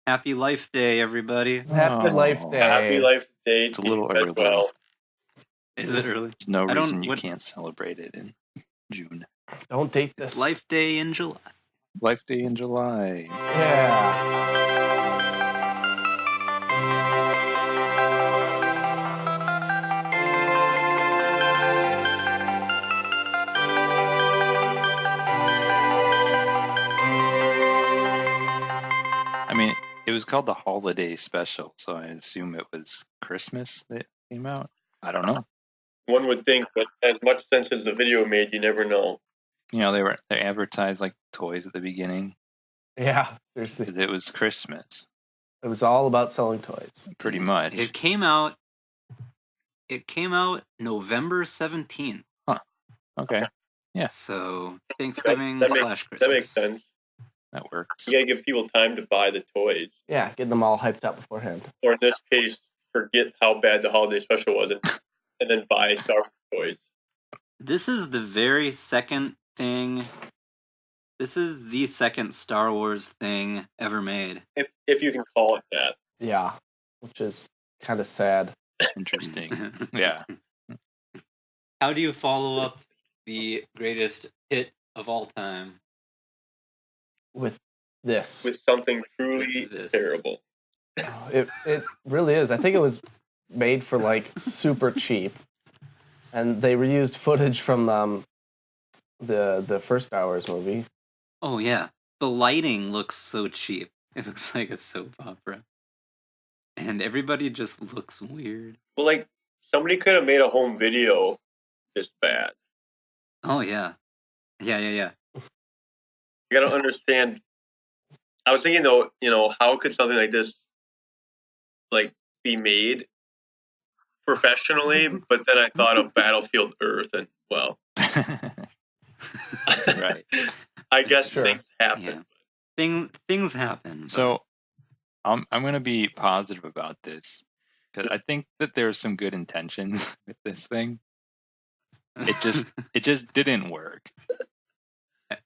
Happy Life Day, everybody. Happy Life Day. Happy Life Day. It's a little to you as early. well. Is it early? There's no I don't- reason you what- can't celebrate it in June. Don't date It's this. Life Day in July. Life Day in July. Yeah. I mean, it was called the Holiday Special, so I assume it was Christmas that came out. I don't know. One would think, but as much sense as the video made, you never know. You know, they advertised like toys at the beginning Yeah, seriously. because it was Christmas, It was all about selling toys. pretty much. It came out November 17th. Okay, So Thanksgiving That slash Christmas. That makes sense. that works. You gotta give people time to buy the toys, Yeah, getting them all hyped up beforehand. or in this case, forget how bad the holiday special was, and then buy Star Wars toys. This is the very second thing. This is the second Star Wars thing ever made. If you can call it that. Yeah, which is kind of sad. Interesting. Yeah. How do you follow up the greatest hit of all time? With this. With something truly This. terrible. It really is. I think it was made for like super cheap, and they reused footage from the first Star Wars movie. Oh yeah, the lighting looks so cheap. It looks like a soap opera, and everybody just looks weird. Well, like, somebody could have made a home video this bad. Oh yeah. Yeah. You gotta understand. I was thinking though, how could something like this, like, be made professionally? But then I thought of Battlefield Earth, and well, Right. I guess Sure. things happen. Yeah. Things happen. but- So, I'm going to be positive about this because I think that there's some good intentions with this thing. It just didn't work.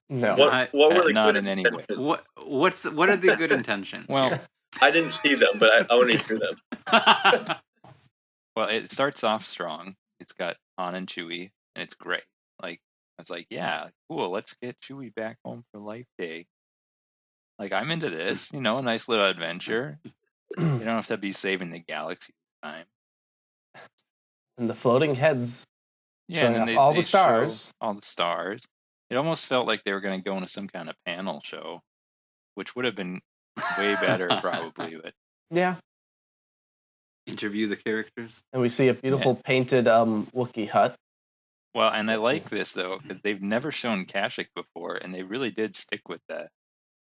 No. What were the Not good in any way. intentions? what are the good intentions? Well, I didn't see them, but I want to hear them. well, it starts off strong. It's got Han and Chewie, and it's great. Like, I was like, yeah, cool. Let's get Chewie back home for Life Day. Like, I'm into this. A nice little adventure. You don't have to be saving the galaxy this time. And the floating heads. Yeah, Showing and then off all they the stars. show all the stars. It almost felt like they were going to go into some kind of panel show, which would have been way better probably. But Yeah. Interview the characters. And we see a beautiful painted Wookiee hut. well, and I like this though because they've never shown Kashyyyk before, and they really did stick with that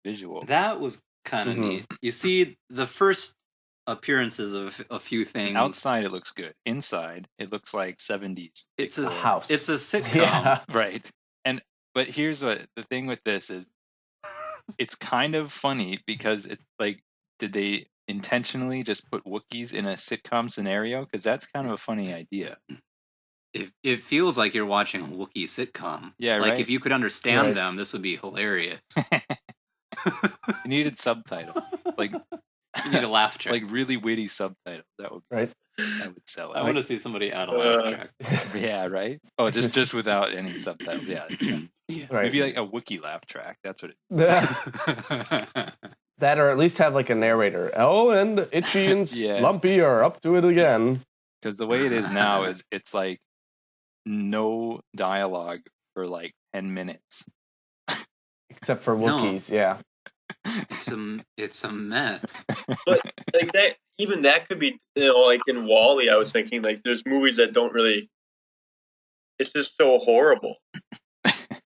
visual. That was kind of Mhm. neat. You see the first appearances of a few things. Outside it looks good. Inside it looks like 70s. It's decor. a House. It's a sitcom. Yeah. Right. But here's what the thing with this is. It's kind of funny because it's like, did they intentionally just put Wookiees in a sitcom scenario? Because that's kind of a funny idea. It feels like you're watching a Wookiee sitcom. Yeah, Like right? if you could understand Right. them, this would be hilarious. You needed subtitles, like You need a laugh track. really witty subtitles. That Right? would sell I it. want to see somebody add a laugh track. Yeah, right. Oh, just without any subtitles. Yeah, Right. maybe like a Wookiee laugh track. That's what it. That, or at least have like a narrator. Oh, and Itchy and Yeah. Lumpy are up to it again. Because the way it is now is it's like no dialogue for like 10 minutes. Except for No. Wookiees, yeah. It's a mess. But like that, even that could be, like in Wall-E, I was thinking like there's movies that don't really. It's just so horrible.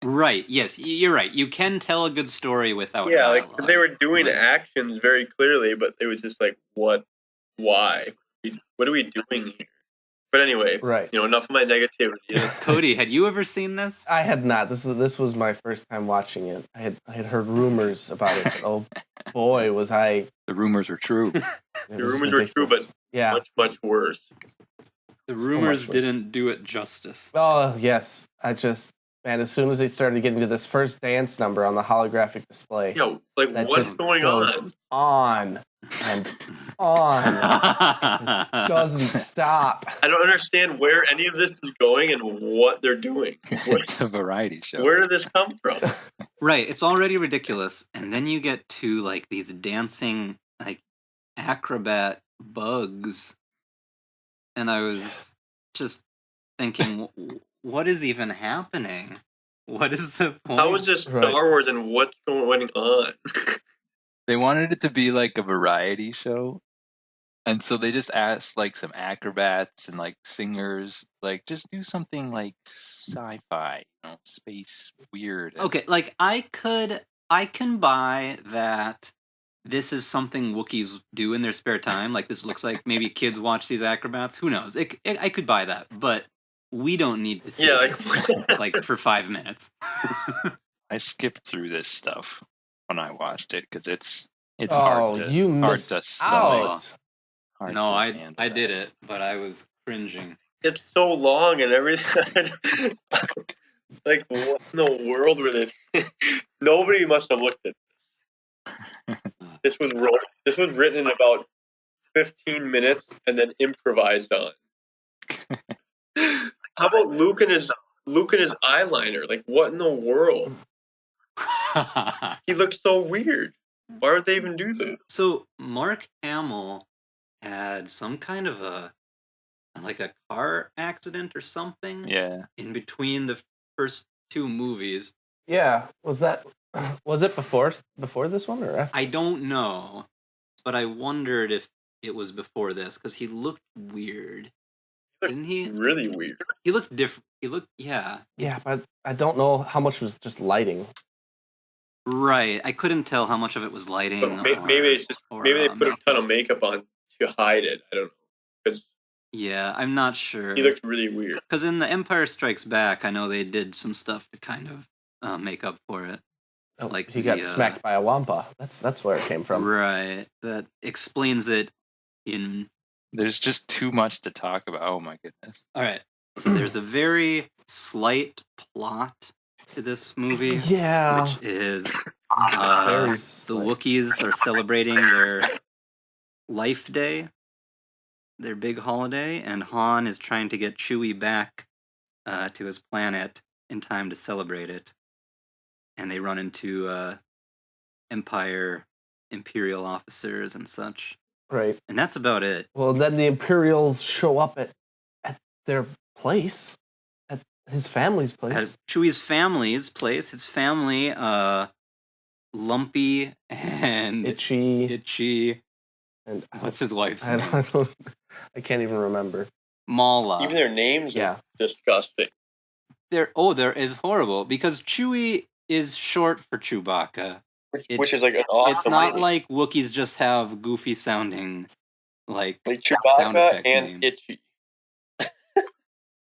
Right. Yes, you're right. You can tell a good story without Yeah, dialogue. like they were doing Right. actions very clearly, but it was just like, what, why, what are we doing here? But anyway, Right. Enough of my negativity. Cody, had you ever seen this? I had not. This was my first time watching it. I had heard rumors about it. But oh boy, was I. The rumors are true. It The was rumors were true, ridiculous. Yeah. Much, much worse. The rumors much worse. didn't do it justice. Oh yes, I just man, as soon as they started getting to this first dance number on the holographic display, Yo, like that what's just going goes on? on and on. Doesn't stop. I don't understand where any of this is going and what they're doing. It's a variety show. Where did this come from? Right, it's already ridiculous, and then you get to like these dancing like acrobat bugs, and I was just thinking, what is even happening? What is the point? How is this Star Right. Wars and what's going on? They wanted it to be like a variety show, and so they just asked like some acrobats and like singers, like just do something like sci-fi, space weird. Okay, like I can buy that this is something Wookiees do in their spare time. Like this looks like maybe kids watch these acrobats. Who knows? I could buy that, but we don't need to see Yeah, it, like for 5 minutes. I skipped through this stuff when I watched it because it's Oh, hard to you hard missed to stomach. out. Hard No, to I handle did that. it, but I was cringing. it's so long and everything. Like, what in the world were they? Nobody must have looked at this. This was written in about 15 minutes and then improvised on. How about Luke and his eyeliner? Like, what in the world? He looks so weird. Why would they even do this? So Mark Hamill had some kind of a car accident or something Yeah, in between the first two movies. Yeah, was it before this one or after? I don't know, but I wondered if it was before this because he looked weird, didn't he? Really weird. He looked different. He looked, yeah, Yeah, but I don't know how much was just lighting. right. I couldn't tell how much of it was lighting. But maybe it's just maybe they put a ton of makeup on to hide it. I don't know. Because Yeah, I'm not sure. he looked really weird. Because in The Empire Strikes Back, I know they did some stuff to kind of make up for it. Oh, Like he got the, smacked by a wampa. That's where it came from. Right. That explains it in... there's just too much to talk about. Oh my goodness. All right. So there's a very slight plot to this movie, Yeah. which is Very the slight. Wookiees are celebrating their Life Day, their big holiday, and Han is trying to get Chewie back to his planet in time to celebrate it. And they run into Imperial officers and such. Right. And that's about it. Well, then the Imperials show up at their place, at his family's place. At Chewie's family's place, his family, Lumpy and Itchy. And what's his wife's I name? I can't even remember. Mala. Even their names Yeah. are disgusting. There is horrible because Chewie is short for Chewbacca. Which is like an awesome It's not name. like Wookiees just have goofy sounding like sound Chewbacca effect and names. Itchy.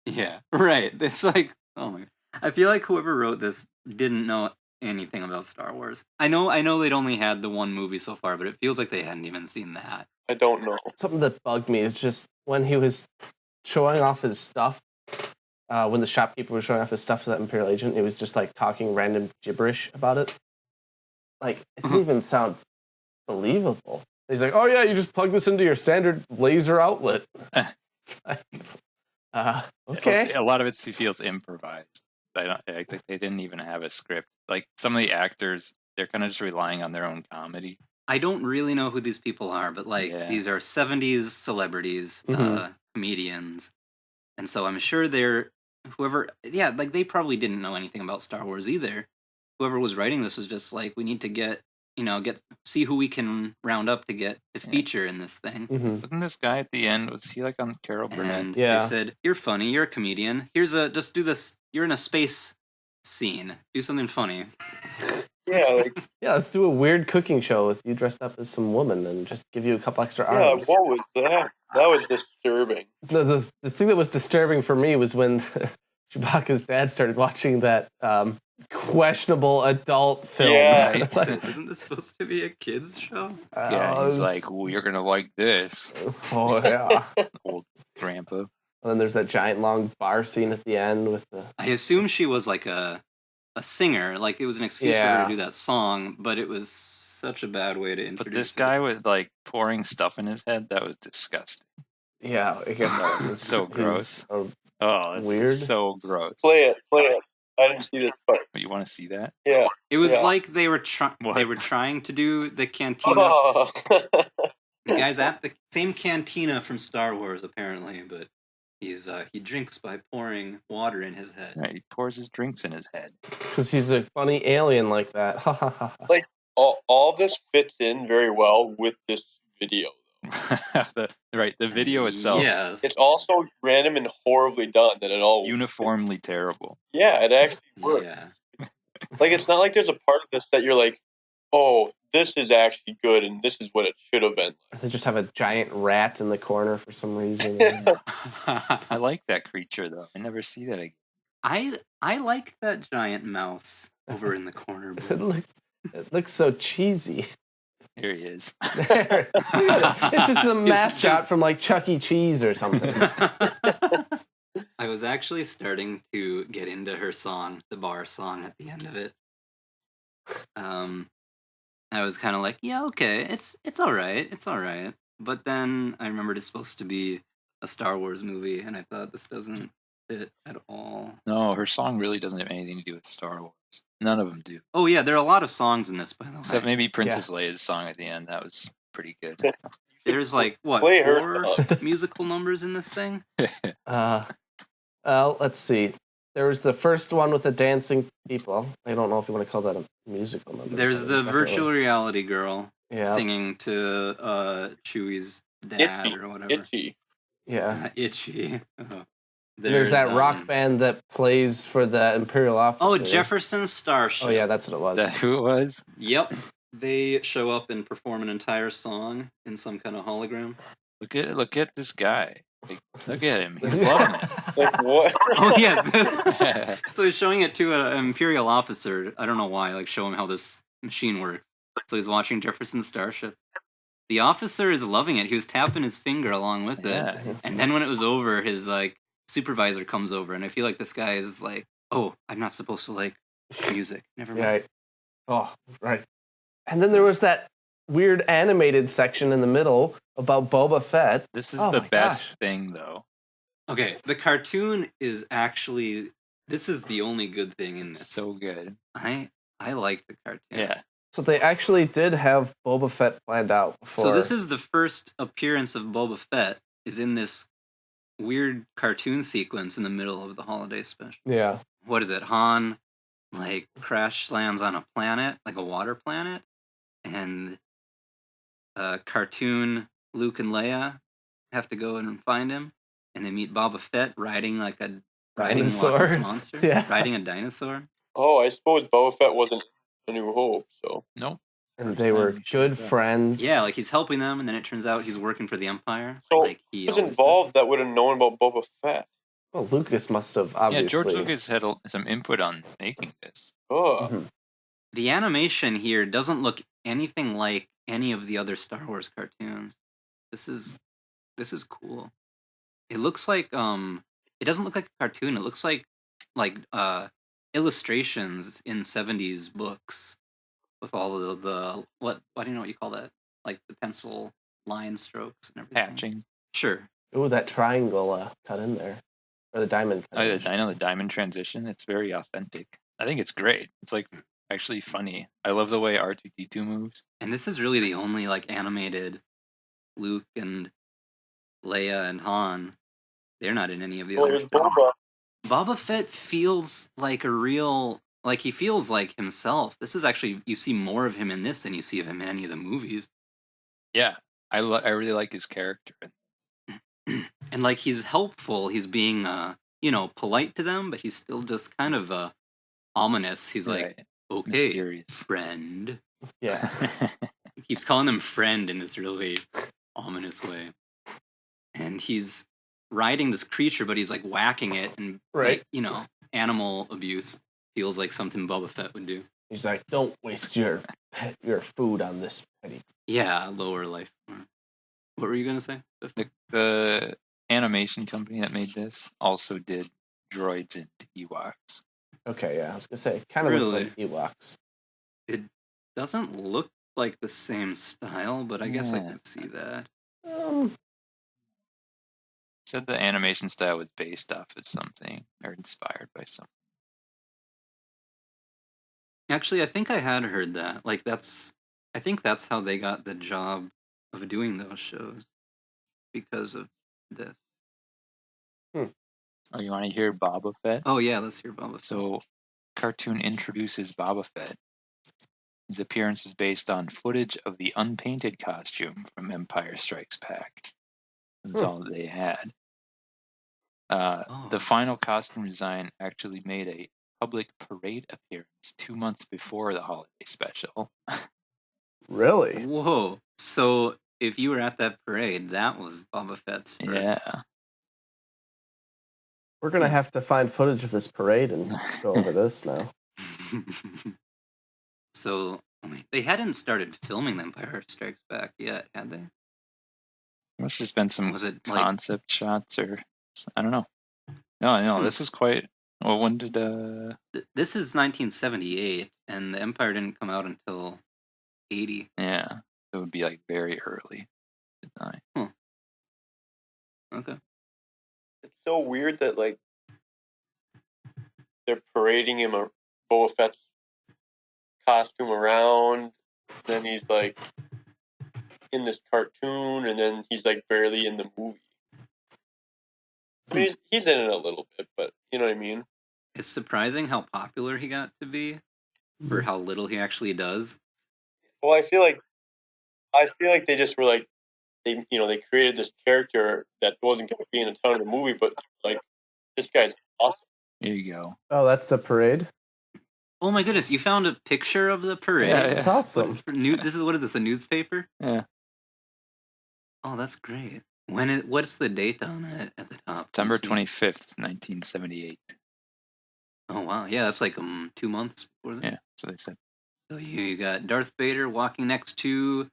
Yeah, right. It's like, oh my. I feel like whoever wrote this didn't know anything about Star Wars. I know they'd only had the one movie so far, but it feels like they hadn't even seen that. I don't know. Something that bugged me is just when he was showing off his stuff, when the shopkeeper was showing off his stuff to that Imperial agent, he was just like talking random gibberish about it. Like, it didn't even sound believable. He's like, oh yeah, you just plug this into your standard laser outlet. It's like, okay. A lot of it feels improvised. I think they didn't even have a script. Like some of the actors, they're kind of just relying on their own comedy. I don't really know who these people are, but like these are 70s celebrities, comedians. And so I'm sure they're like they probably didn't know anything about Star Wars either. Whoever was writing this was just like, we need to see who we can round up to get to feature in this thing. Mm-hmm. Wasn't this guy at the end? Was he like on Carol Burnett? And Yeah. they said, you're funny, you're a comedian. Just do this. You're in a space scene. Do something funny. Yeah, like Yeah, let's do a weird cooking show with you dressed up as some woman and just give you a couple extra yeah, arms. what was that? That was disturbing. The thing that was disturbing for me was when Chewbacca's dad started watching that questionable adult film. Yeah. Isn't this supposed to be a kids show? Yeah, it he's was- like, well, you're gonna like this, oh yeah. old grandpa. And then there's that giant long bar scene at the end with the. I assume she was like a singer, like it was an excuse for her to do that song, but it was such a bad way to introduce. But this guy was like pouring stuff in his head. That was disgusting. Yeah, I guess it's so gross. Oh, it's weird. So gross. Play it. I didn't see this part. You want to see that? Yeah. It was like they were trying to do the cantina. Oh. The guy's at the same cantina from Star Wars, apparently, but he drinks by pouring water in his head. Yeah, he pours his drinks in his head. Because he's a funny alien like that. Like all this fits in very well with this video. the video itself. Yes. It's also random and horribly done that it all uniformly terrible. Yeah, it actually works. Yeah. Like it's not like there's a part of this that you're like, oh, this is actually good and this is what it should have been. Or they just have a giant rat in the corner for some reason. I like that creature though. I never see that again. I like that giant mouse over in the corner. It looks so cheesy. Here he is. It's just the mascot from like Chuck E. Cheese or something. I was actually starting to get into her song, the bar song at the end of it. I was kind of like, yeah, okay, it's all right. But then I remembered it's supposed to be a Star Wars movie, and I thought this doesn't fit at all. No, her song really doesn't have anything to do with Star Wars. None of them do. Oh yeah, there are a lot of songs in this, by the way. Except maybe Princess Leia's song at the end. That was pretty good. There's like, what, 4 musical numbers in this thing? Let's see. There was the first one with the dancing people. I don't know if you want to call that a musical number. There's the virtual reality girl singing to Chewie's dad or whatever. Itchy. Yeah. Itchy. There's that rock band that plays for the Imperial officer. Oh, Jefferson Starship. Oh, yeah, that's what it was. That's who it was? Yep. They show up and perform an entire song in some kind of hologram. Look at this guy. Like, look at him. He's loving it. Like what? Oh, yeah. So he's showing it to an Imperial officer. I don't know why. Like, show him how this machine works. So he's watching Jefferson Starship. The officer is loving it. He was tapping his finger along with it. And then when it was over, his, like, supervisor comes over, and I feel like this guy is like, oh, I'm not supposed to like music. Never mind. Right. Oh, right. And then there was that weird animated section in the middle about Boba Fett. This is the best thing, though. Okay, the cartoon is actually, this is the only good thing in this. So good. I like the cartoon. Yeah. So they actually did have Boba Fett planned out before. So this is the first appearance of Boba Fett is in this weird cartoon sequence in the middle of the holiday special. Yeah. What is it? Han, like, crash lands on a planet, like a water planet, and cartoon Luke and Leia have to go and find him, and they meet Boba Fett riding like a dinosaur monster, riding a dinosaur. Oh, I suppose Boba Fett wasn't A New Hope, so. Nope. And they were good friends. Yeah, like he's helping them, and then it turns out he's working for the Empire. So like he was involved that would have known about Boba Fett. Well, Lucas must have, obviously. Yeah, George Lucas had some input on making this. Oh. Mm-hmm. The animation here doesn't look anything like any of the other Star Wars cartoons. This is cool. It looks like it doesn't look like a cartoon. It looks like illustrations in 70s books with all of the what do you know what you call that? Like the pencil line strokes and everything. Patching. Sure. Oh, that triangle cut in there. Or the diamond. I know the diamond transition. It's very authentic. I think it's great. It's like actually funny. I love the way R2-D2 moves. And this is really the only like animated Luke and Leia and Han. They're not in any of the others. Boba Fett feels like a real, like he feels like himself. This is actually, you see more of him in this than you see of him in any of the movies. Yeah, I really like his character. And like he's helpful. He's being, polite to them, but he's still just kind of ominous. He's like, okay, mysterious friend. Yeah. He keeps calling them friend in this really ominous way. And he's riding this creature, but he's like whacking it, and like, animal abuse feels like something Boba Fett would do. He's like, don't waste your food on this petty. Yeah, lower life form. What were you gonna say? The animation company that made this also did Droids and Ewoks. Okay, yeah, I was gonna say, kind of Really? looks like Ewoks. It doesn't look like the same style, but I guess I Yeah. can see that. Said the animation style was based off of something or inspired by something. Actually, I think I had heard that. Like I think that's how they got the job of doing those shows, because of this. Oh, you want to hear Boba Fett? Oh yeah, let's hear Boba Fett. So, cartoon introduces Boba Fett. His appearance is based on footage of the unpainted costume from Empire Strikes Back. That's all they had. The final costume design actually made a public parade appearance 2 months before the holiday special. Really? Whoa! So if you were at that parade, that was Boba Fett's first. Yeah. We're gonna have to find footage of this parade and go over this now. So they hadn't started filming The Empire Strikes Back yet, had they? Must have just been some Was it concept shots, or I don't know. No, this is quite. Well, when did This is 1978, and The Empire didn't come out until 80. Yeah, it would be like very early designs. Okay. It's so weird that like they're parading him a Boba Fett's costume around, then he's like in this cartoon, and then he's like barely in the movie. I mean, he's in it a little bit, but you know what I mean? It's surprising how popular he got to be for how little he actually does. Well, I feel like they just were like they created this character that wasn't going to be in a ton of the movie, but like this guy's awesome. Here you go. Oh, that's the parade? Oh my goodness, you found a picture of the parade? Yeah, It's awesome. What is this, a newspaper? Yeah. Oh, that's great. What's the date on it at the top? September 25th, 1978. Oh wow, yeah, that's like 2 months before that. Yeah, so they said. So you got Darth Vader walking next to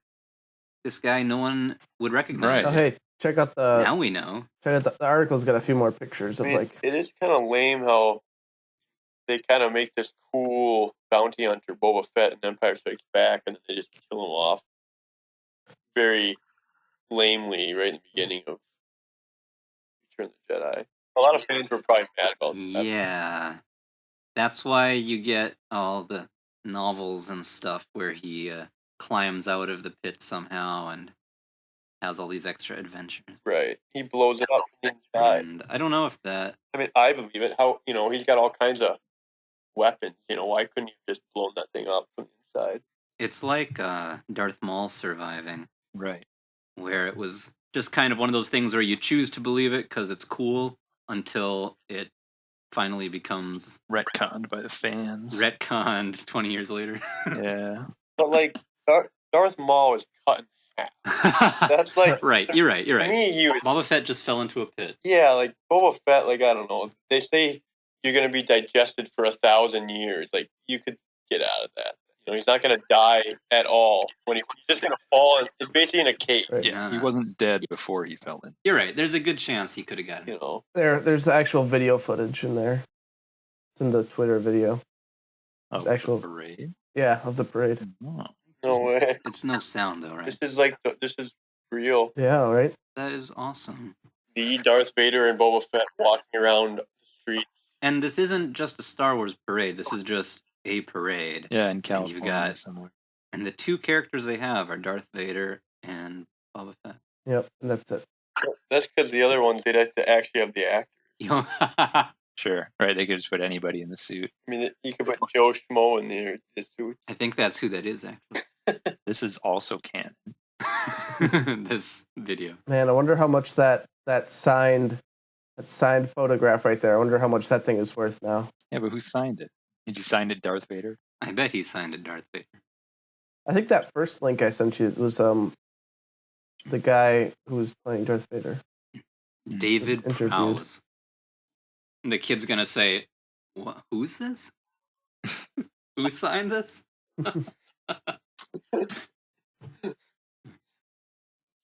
this guy no one would recognize. Right. Oh, hey, check out the. Now we know. Check out the article's got a few more pictures of like. It is kind of lame how they kind of make this cool bounty hunter Boba Fett in Empire Strikes Back, and then they just kill him off very lamely right in the beginning of Return of the Jedi. A lot of fans were probably mad about that. Yeah, that's why you get all the novels and stuff where he climbs out of the pit somehow and has all these extra adventures. Right. He blows it up from the inside. And I don't know if that... I mean, I believe it. How, he's got all kinds of weapons. Why couldn't you just blown that thing up from the inside? It's like Darth Maul surviving. Right. Where it was just kind of one of those things where you choose to believe it because it's cool until it finally becomes... retconned by the fans. Retconned 20 years later. Yeah. But, like, Darth Maul is cut in half. That's like... Right, you're right. To me, Boba Fett just fell into a pit. Yeah, like, Boba Fett, like, I don't know. They say you're going to be digested for 1,000 years. Like, you could get out of that. He's not going to die at all. He's just going to fall. It's basically in a cave. Right. Yeah, he wasn't dead before he fell in. You're right. There's a good chance he could have gotten it. There's the actual video footage in there. It's in the Twitter video. Of actual the parade? Yeah, of the parade. Oh. No way. It's no sound, though, right? This is real. Yeah, right? That is awesome. The Darth Vader and Boba Fett walking around the streets. And this isn't just a Star Wars parade. This is just a parade. Yeah, in California somewhere. And the two characters they have are Darth Vader and Boba Fett. Yep, and that's it. That's because the other ones, they'd have to actually have the actors. Sure, right. They could just put anybody in the suit. I mean, you could put Joe Schmo in the suit. I think that's who that is, actually. This is also canon. This video. Man, I wonder how much that signed photograph right there. I wonder how much that thing is worth now. Yeah, but who signed it? Did you sign it Darth Vader? I bet he signed it Darth Vader. I think that first link I sent you was the guy who was playing Darth Vader. David Prowse. The kid's gonna say, "What? Who's this? Who signed this?"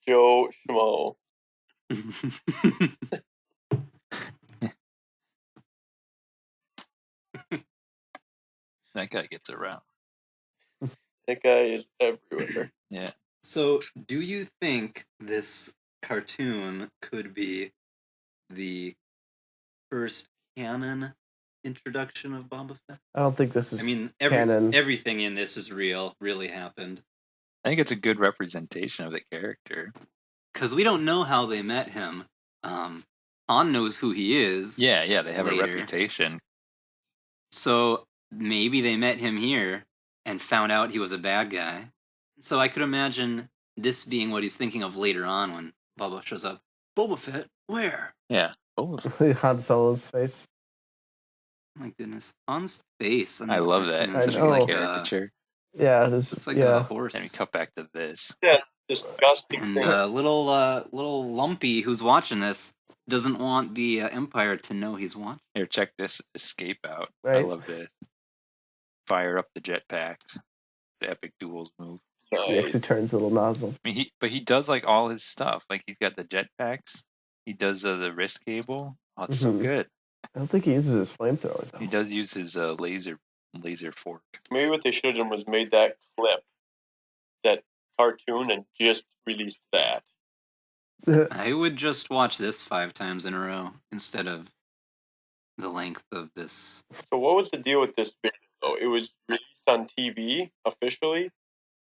Joe Schmo. That guy gets around. That guy is everywhere. Yeah. So, do you think this cartoon could be the first canon introduction of Boba Fett? I don't think this is I mean, canon. everything in this is real, really happened. I think it's a good representation of the character. Because we don't know how they met him. Han knows who he is. Yeah, they have later. a reputation. So maybe they met him here and found out he was a bad guy. So I could imagine this being what he's thinking of later on when Boba shows up. Boba Fett, where? Yeah. Han Solo's face. Oh my goodness, Han's face. I love that. It's just just like caricature. Yeah, it is. Looks like a horse. And we cut back to this. Yeah, disgusting And thing. little Lumpy who's watching this doesn't want the Empire to know he's watching. Here, check this escape out. Right. I love this. Fire up the jetpacks. The epic duels move. He actually turns the little nozzle. I mean, he does like all his stuff. Like he's got the jetpacks. He does the wrist cable. Oh, it's so good. I don't think he uses his flamethrower though. He does use his laser fork. Maybe what they should have done was made that clip, that cartoon, and just released that. I would just watch this 5 times in a row instead of the length of this. So what was the deal with this video, though? It was released on TV officially,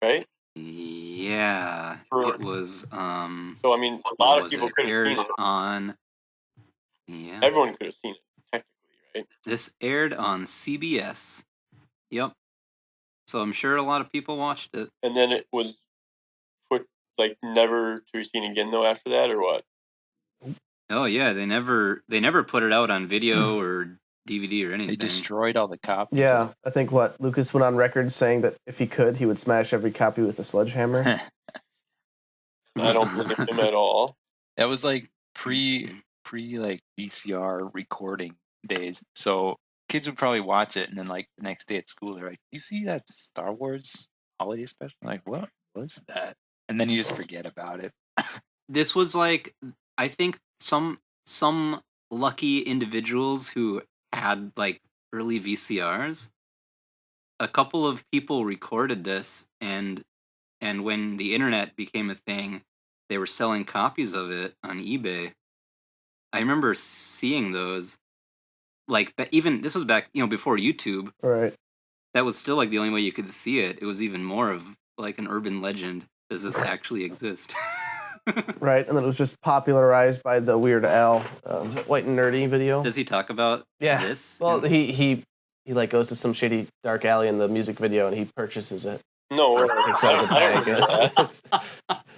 right? Yeah, it was. So I mean, a lot of people could have seen it. On. Yeah. Everyone could have seen it, technically, right? This aired on CBS. Yep. So I'm sure a lot of people watched it. And then it was put never to be seen again, though. After that, or what? Oh yeah, they never put it out on video or DVD or anything. They destroyed all the copies. Yeah, I think Lucas went on record saying that if he could, he would smash every copy with a sledgehammer. I don't believe him at all. That was like pre VCR recording days. So kids would probably watch it, and then like the next day at school, they're like, "You see that Star Wars holiday special?" I'm like, what was that? And then you just forget about it. This was like, I think some lucky individuals who had like early VCRs. A couple of people recorded this, and when the internet became a thing, they were selling copies of it on eBay. I remember seeing those. Like, but even this was back, before YouTube. Right. That was still like the only way you could see it. It was even more of like an urban legend. Does this actually exist? Right, and then it was just popularized by the Weird Al White and Nerdy video. Does he talk about this? Well, he like goes to some shady dark alley in the music video, and he purchases it. No,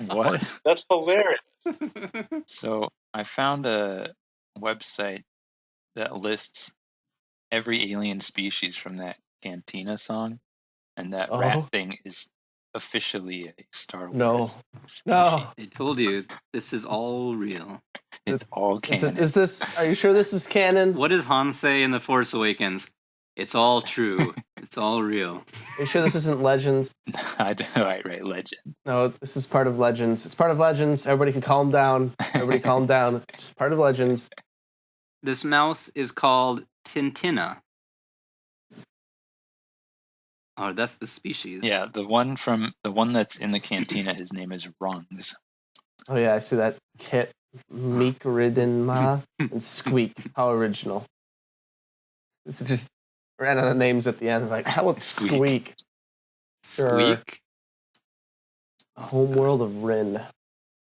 What? That's hilarious. So I found a website that lists every alien species from that Cantina song, and that rat thing is officially a Star Wars species. No. I told you, this is all real. It's all canon. Is this? Are you sure this is canon? What does Han say in The Force Awakens? It's all true. It's all real. Are you sure this isn't Legends? Right, Legend. No, this is part of Legends. It's part of Legends. Everybody can calm down. Everybody calm down. It's just part of Legends. This mouse is called Tintina. Oh, that's the species. Yeah, the one that's in the cantina, his name is Rungs. Oh yeah, I see that. Kit, Meek, Ridden, Ma, and Squeak. How original. It's just ran out of names at the end. Like, how about Squeak? Sure. Squeak? Homeworld of Rin.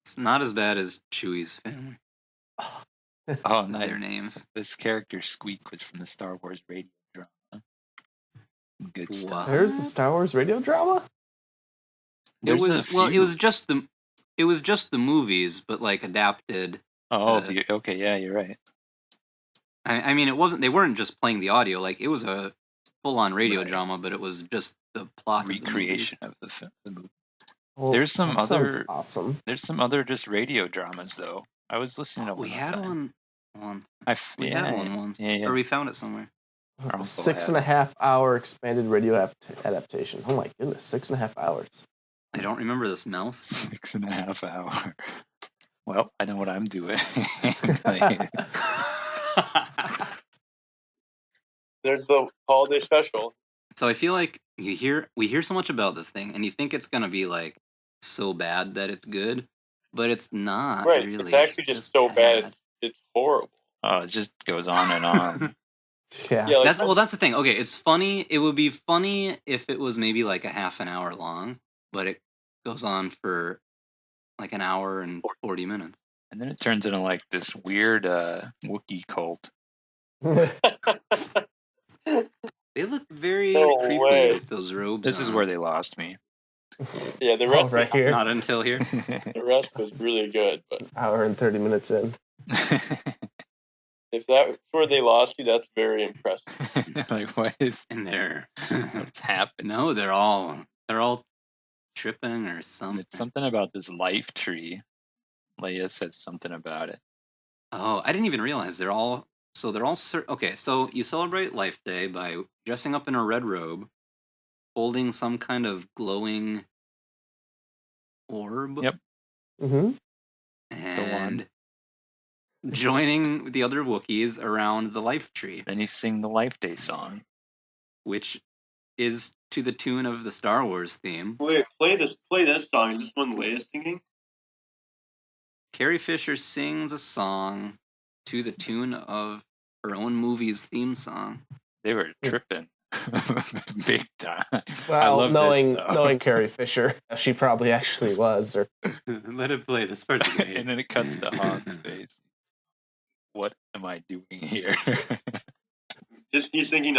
It's not as bad as Chewie's family. Oh, nice. Their names. This character Squeak was from the Star Wars radio drama. Good stuff. There's the Star Wars radio drama? It was just the movies, but like adapted. Oh, okay, yeah, you're right. I mean, they weren't just playing the audio. Like, it was a full-on radio drama, but it was just the plot recreation of the movie. Well, there's some other awesome. There's some other just radio dramas though. I was listening to one. We had one. We had one once. Yeah. Or we found it somewhere. 6.5 hour expanded radio adaptation. Oh my goodness, 6.5 hours. I don't remember this mouse. 6.5 hour. Well, I know what I'm doing. There's the holiday special. So I feel like we hear so much about this thing, and you think it's gonna be like so bad that it's good, but it's not Right. really. It's actually just so bad. It's horrible. Oh, it just goes on and on. Yeah. Yeah, like, That's the thing. Okay, it's funny. It would be funny if it was maybe like a half an hour long, but it goes on for like an hour and 40 minutes. And then it turns into like this weird Wookiee cult. They look very No creepy way. with those robes. This is on. where they lost me. Yeah, the rest right here. Not until here. the rest was really good, but Hour and 30 minutes in. if that's where they lost you, that's very impressive. Like, what is And they're what's happening? no, they're all tripping or something. It's something about this life tree. Leia says something about it. Oh, I didn't even realize they're all okay. So you celebrate Life Day by dressing up in a red robe, holding some kind of glowing orb. Yep. Mm-hmm. And joining the other Wookiees around the life tree. Then you sing the Life Day song, which is to the tune of the Star Wars theme. Wait, play this song. This one Leia singing. Carrie Fisher sings a song to the tune of her own movie's theme song. They were tripping big time. Well, knowing Carrie Fisher, she probably actually was. Or let it play. This part's great. And then it cuts to Han's face. What am I doing here? He's thinking,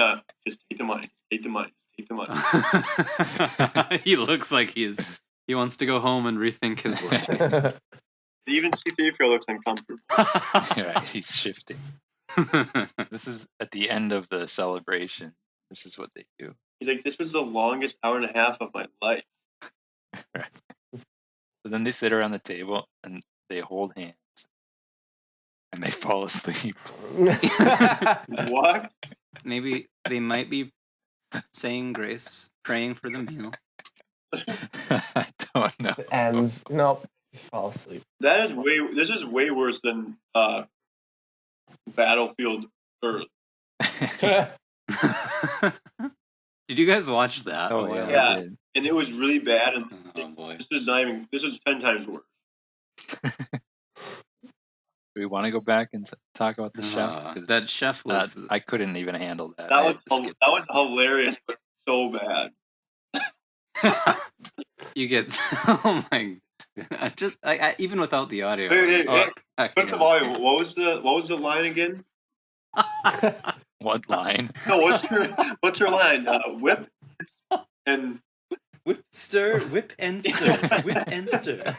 just take the money, take the money, take the money. He looks like he wants to go home and rethink his life. Even C-3PO looks uncomfortable. Right, he's shifting. This is at the end of the celebration. This is what they do. He's like, this was the longest hour and a half of my life. Right. So then they sit around the table and they hold hands. And they fall asleep. What? Maybe they might be saying grace, praying for the meal. I don't know. Ends. Nope. Just fall asleep. This is way worse than Battlefield Earth. Did you guys watch that? Oh yeah. Yeah. And it was really bad. And oh boy. This is 10 times worse. Do we want to go back and talk about the chef? That chef was. I couldn't even handle that. That was hilarious, but so bad. You get. Oh my. I even without the audio. Hey, put the volume. What was the line again? What line? No, what's your line? Whip and whip and stir, whip and stir.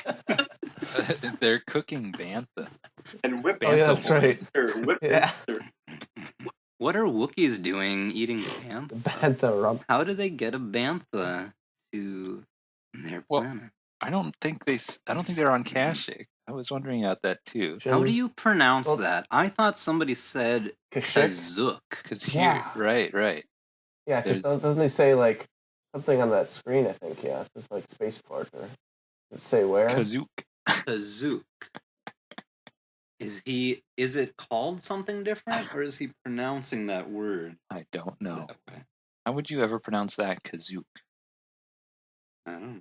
They're cooking bantha. And whip. Oh yeah, that's right. Whip yeah. What are Wookiees doing eating bantha? Bantha rump. How do they get a bantha to their planet? I don't think they're on Kashyyyk. I was wondering about that too. How do you pronounce that? I thought somebody said Kazook. Because here, right. Yeah, because doesn't he say like something on that screen? I think it's just like spaceport or does it say where? Kazook. Kazook. Is it called something different, or is he pronouncing that word? I don't know. How would you ever pronounce that, Kazook? I don't know.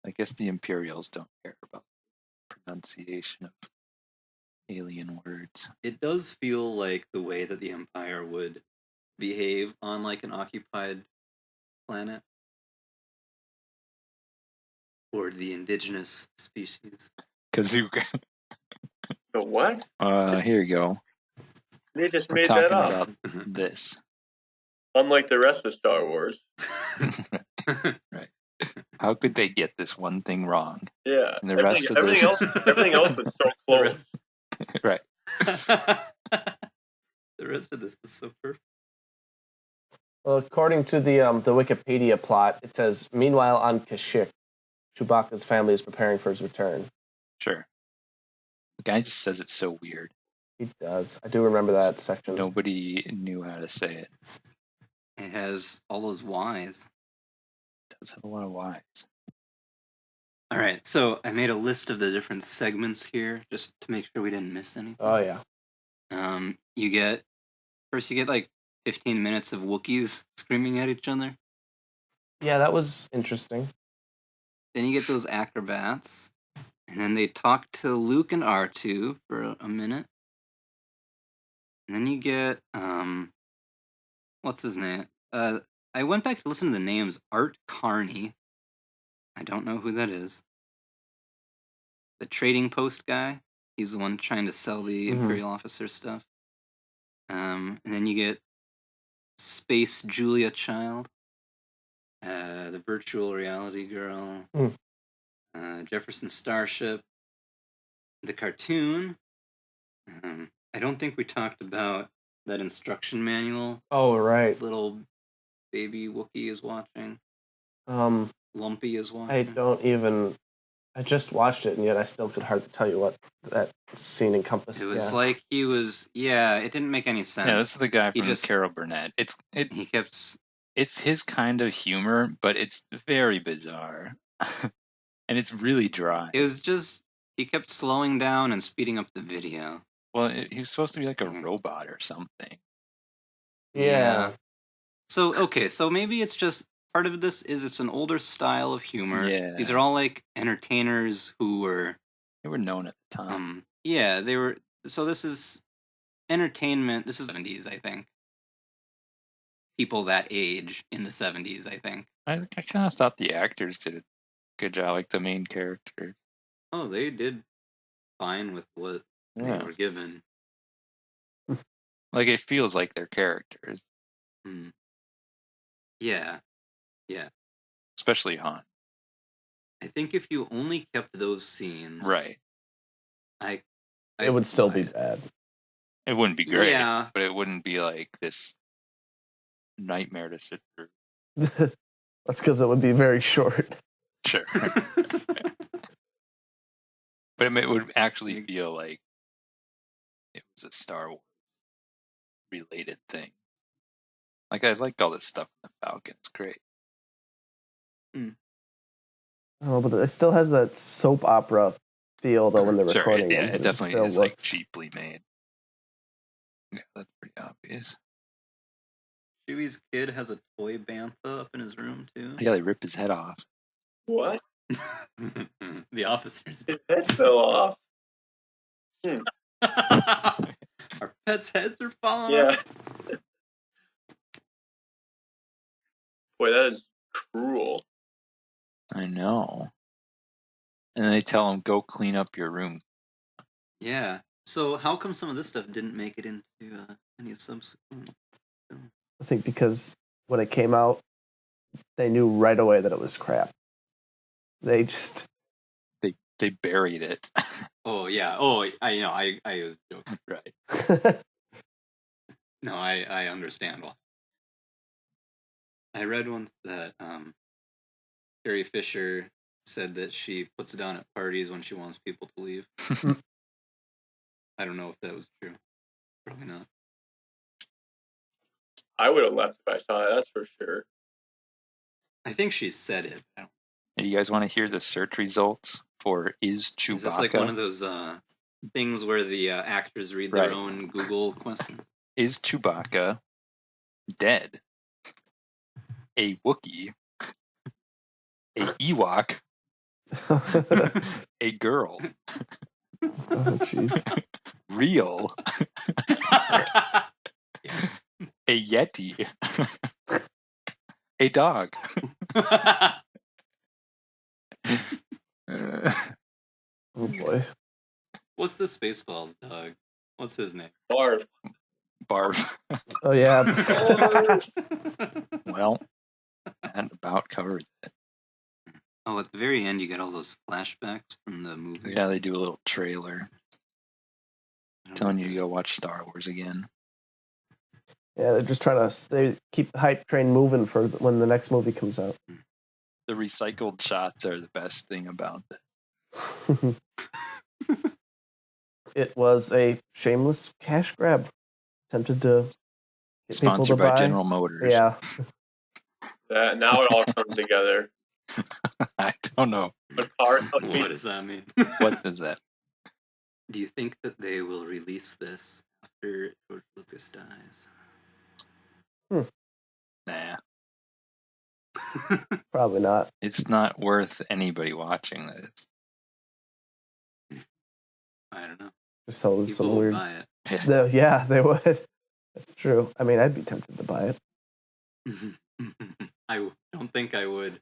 I guess the Imperials don't care about pronunciation of alien words. It does feel like the way that the Empire would behave on like an occupied planet. Or the indigenous species. Kazook. The what? Here you go. They just We're made talking that up. about this. Unlike the rest of Star Wars. Right. How could they get this one thing wrong? Yeah. And everything else is so close. Right. The rest of this is so perfect. Well, according to the Wikipedia plot, it says, meanwhile on Kashyyyk, Chewbacca's family is preparing for his return. Sure. The guy just says it's so weird. He does. I do remember that section. Nobody knew how to say it. It has all those Y's. It does have a lot of Y's. All right, so I made a list of the different segments here just to make sure we didn't miss anything. Oh yeah. You get 15 minutes of Wookiees screaming at each other. Yeah, that was interesting. Then you get those acrobats, and then they talk to Luke and R2 for a minute. And then you get what's his name? I went back to listen to the names. Art Carney. I don't know who that is. The trading post guy. He's the one trying to sell the Imperial officer stuff. And then you get Space Julia Child. The virtual reality girl. Jefferson Starship. The cartoon. I don't think we talked about that instruction manual. Oh, right. Little baby Wookiee is watching. Lumpy is watching. I just watched it, and yet I still could hardly tell you what that scene encompassed. It was like he was... Yeah, it didn't make any sense. Yeah, this is the guy from Carol Burnett. It's his kind of humor, but it's very bizarre. And it's really dry. It was just... He kept slowing down and speeding up the video. Well, he was supposed to be like a robot or something. Yeah. So maybe it's just... Part of this is it's an older style of humor. Yeah. These are all like entertainers who were... They were known at the time. Yeah, they were... So this is entertainment. This is 70s, I think. People that age in the 70s, I think. I kind of thought the actors did a good job, like the main character. Oh, they did fine with what they were given. Like, it feels like their characters. Yeah. Especially Han. I think if you only kept those scenes... Right. It would still be bad. It wouldn't be great, yeah. But it wouldn't be like this nightmare to sit through. That's because it would be very short. Sure. But it would actually feel like it was a Star Wars related thing. Like, I like all this stuff in the Falcon. It's great. Oh, but it still has that soap opera feel, though, when they're recording. Yeah, it definitely is like cheaply made. Yeah, that's pretty obvious. Chewie's kid has a toy bantha up in his room, too. Yeah, they rip his head off. What? The officers. His head fell off. Our pets' heads are falling off. Boy, that is cruel. I know. And then they tell him, go clean up your room. Yeah. So how come some of this stuff didn't make it into any subsequent films? I think because when it came out, they knew right away that it was crap. They just... They buried it. Oh, yeah. Oh, I was joking. Right. No, I understand why. I read once that Carrie Fisher said that she puts it down at parties when she wants people to leave. I don't know if that was true. Probably not. I would have left if I saw it, that's for sure. I think she said it. You guys want to hear the search results for Is Chewbacca? Is this like one of those things where the actors read their own Google questions? Is Chewbacca dead? A Wookiee? A Ewok? A girl? Oh, jeez. Real? A Yeti? A dog? Oh boy. What's the Spaceballs dog? What's his name? Barf. Oh yeah. Well, that about covers it. Oh, at the very end, you get all those flashbacks from the movie. Yeah, they do a little trailer telling you to go watch Star Wars again. Yeah, they're just trying to keep the hype train moving for when the next movie comes out. The recycled shots are the best thing about it. It was a shameless cash grab. Attempted to get Sponsored people to by buy. General Motors. Yeah. Now it all comes together. I don't know. But power. What does that mean? What does that? Do you think that they will release this after George Lucas dies? Nah. Probably not. It's not worth anybody watching this. I don't know. Just so People some will weird. buy it. Yeah, they would. That's true. I mean, I'd be tempted to buy it. I don't think I would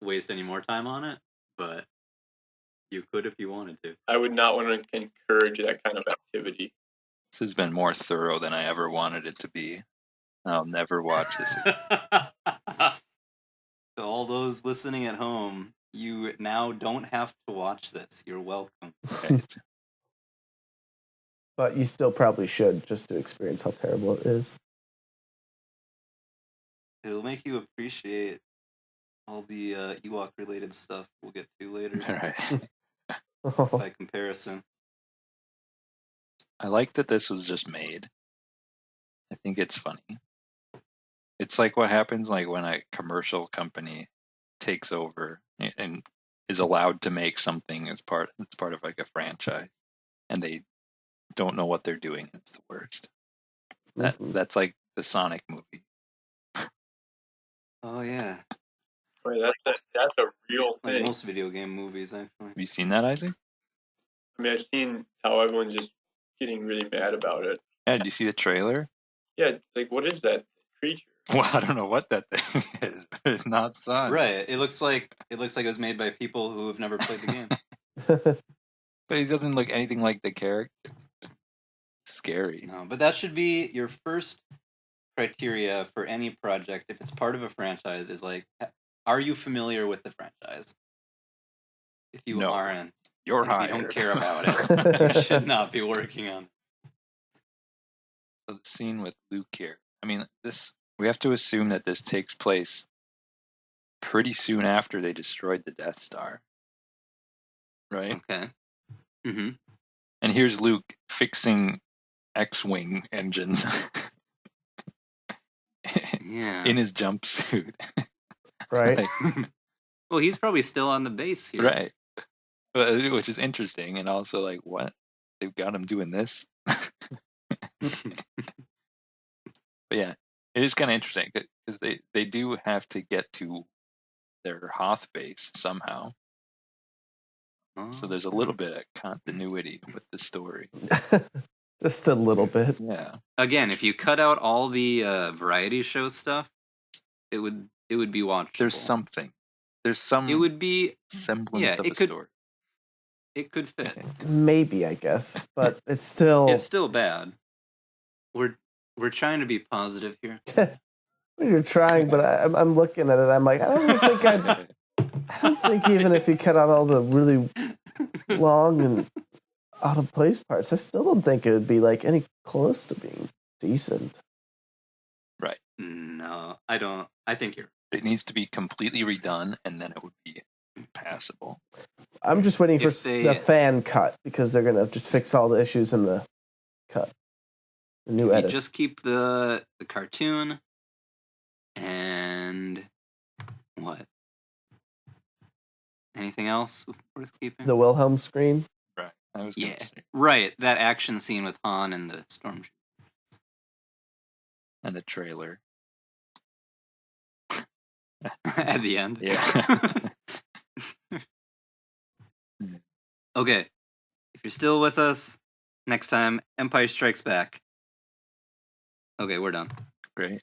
waste any more time on it, but you could if you wanted to. I would not want to encourage that kind of activity. This has been more thorough than I ever wanted it to be. I'll never watch this again. To all those listening at home, you now don't have to watch this. You're welcome. Right. But you still probably should, just to experience how terrible it is. It'll make you appreciate all the Ewok-related stuff we'll get to later. Right. By comparison. I like that this was just made. I think it's funny. It's like what happens like when a commercial company takes over and is allowed to make something as part of like a franchise, and they don't know what they're doing. It's the worst. That's like the Sonic movie. Oh yeah. Right, that's a real Like thing. most video game movies, actually. Have you seen that, Isaac? I mean, I've seen how everyone's just getting really mad about it. Yeah, did you see the trailer? Yeah, like what is that creature? Well, I don't know what that thing is. It's not Sonic. Right. It looks like it was made by people who have never played the game. But he doesn't look anything like the character. Scary. No, but that should be your first criteria for any project if it's part of a franchise is like, are you familiar with the franchise? If you No. aren't, You're if you hired. don't care about it, you should not be working on it. So the scene with Luke here. I mean, we have to assume that this takes place pretty soon after they destroyed the Death Star. Right? Okay. Mm-hmm. And here's Luke fixing X-Wing engines. Yeah. In his jumpsuit. Right. Like, Well, he's probably still on the base here. right. Which is interesting, and also like, what? They've got him doing this? But yeah, it is kind of interesting because they do have to get to their Hoth base somehow. So there's a little bit of continuity with the story. Just a little bit. Yeah. Again, if you cut out all the variety show stuff, it would be watchable. There's something. There's some. It would be semblance of a story. It could fit. Maybe, I guess, but it's still bad. We're trying to be positive here. You're trying, but I'm looking at it. I'm like, I don't think even if you cut out all the really long and out of place parts, I still don't think it would be like any close to being decent. Right. No, I don't. I think you're. It needs to be completely redone, and then it would be passable. I'm just waiting for the fan cut because they're gonna just fix all the issues in the cut, the new edit. Just keep the cartoon and what? Anything else worth keeping? The Wilhelm screen. Right. Yeah. Right. That action scene with Han and the storm. And the trailer. At the end. Yeah. Okay. If you're still with us, next time, Empire Strikes Back. Okay, we're done. Great.